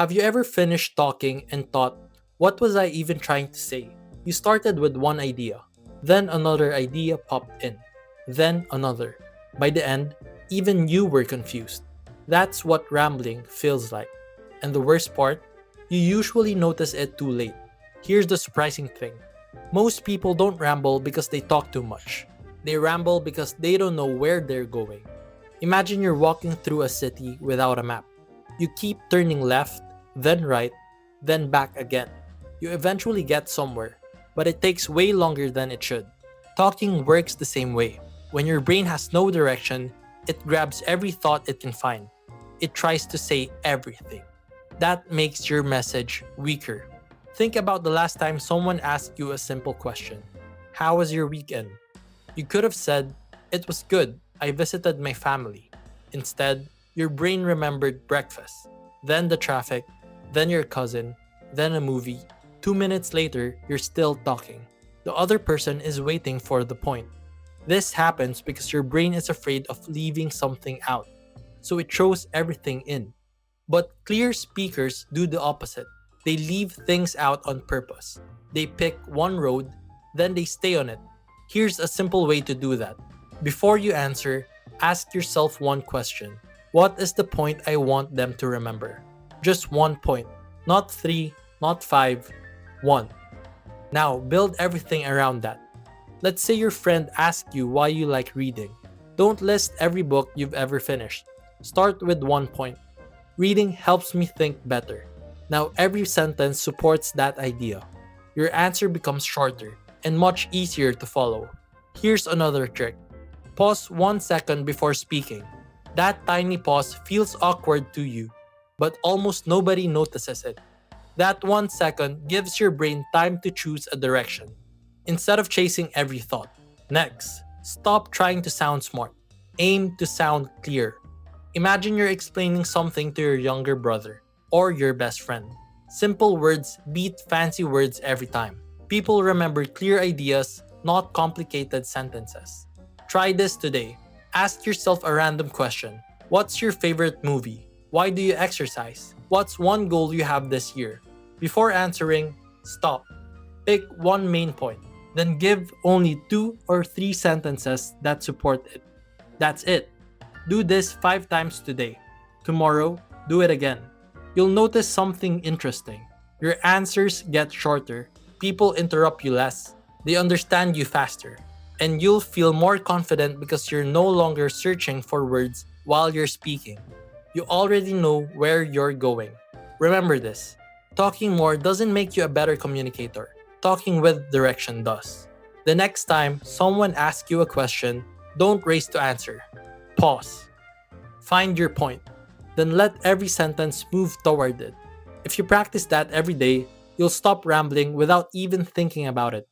Have you ever finished talking and thought, what was I even trying to say? You started with one idea, then another idea popped in, then another. By the end, even you were confused. That's what rambling feels like. And the worst part, you usually notice it too late. Here's the surprising thing: most people don't ramble because they talk too much. They ramble because they don't know where they're going. Imagine you're walking through a city without a map. You keep turning left, then right, then back again. You eventually get somewhere, but it takes way longer than it should. Talking works the same way. When your brain has no direction, it grabs every thought it can find. It tries to say everything. That makes your message weaker. Think about the last time someone asked you a simple question: how was your weekend? You could have said, it was good, I visited my family. Instead, your brain remembered breakfast, then the traffic, then your cousin, then a movie. 2 minutes later, you're still talking. The other person is waiting for the point. This happens because your brain is afraid of leaving something out, so it throws everything in. But clear speakers do the opposite. They leave things out on purpose. They pick one road, then they stay on it. Here's a simple way to do that. Before you answer, ask yourself one question: what is the point I want them to remember? Just one point. Not three, not five, one. Now, build everything around that. Let's say your friend asks you why you like reading. Don't list every book you've ever finished. Start with one point. Reading helps me think better. Now, every sentence supports that idea. Your answer becomes shorter and much easier to follow. Here's another trick: pause 1 second before speaking. That tiny pause feels awkward to you, but almost nobody notices it. That 1 second gives your brain time to choose a direction, instead of chasing every thought. Next, stop trying to sound smart. Aim to sound clear. Imagine you're explaining something to your younger brother or your best friend. Simple words beat fancy words every time. People remember clear ideas, not complicated sentences. Try this today. Ask yourself a random question: what's your favorite movie? Why do you exercise? What's one goal you have this year? Before answering, stop. Pick one main point, then give only 2 or 3 sentences that support it. That's it. Do this 5 times today. Tomorrow, do it again. You'll notice something interesting. Your answers get shorter, people interrupt you less, they understand you faster, and you'll feel more confident because you're no longer searching for words while you're speaking. You already know where you're going. Remember this: talking more doesn't make you a better communicator. Talking with direction does. The next time someone asks you a question, don't race to answer. Pause. Find your point. Then let every sentence move toward it. If you practice that every day, you'll stop rambling without even thinking about it.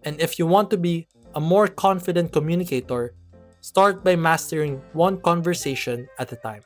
And if you want to be a more confident communicator, start by mastering one conversation at a time.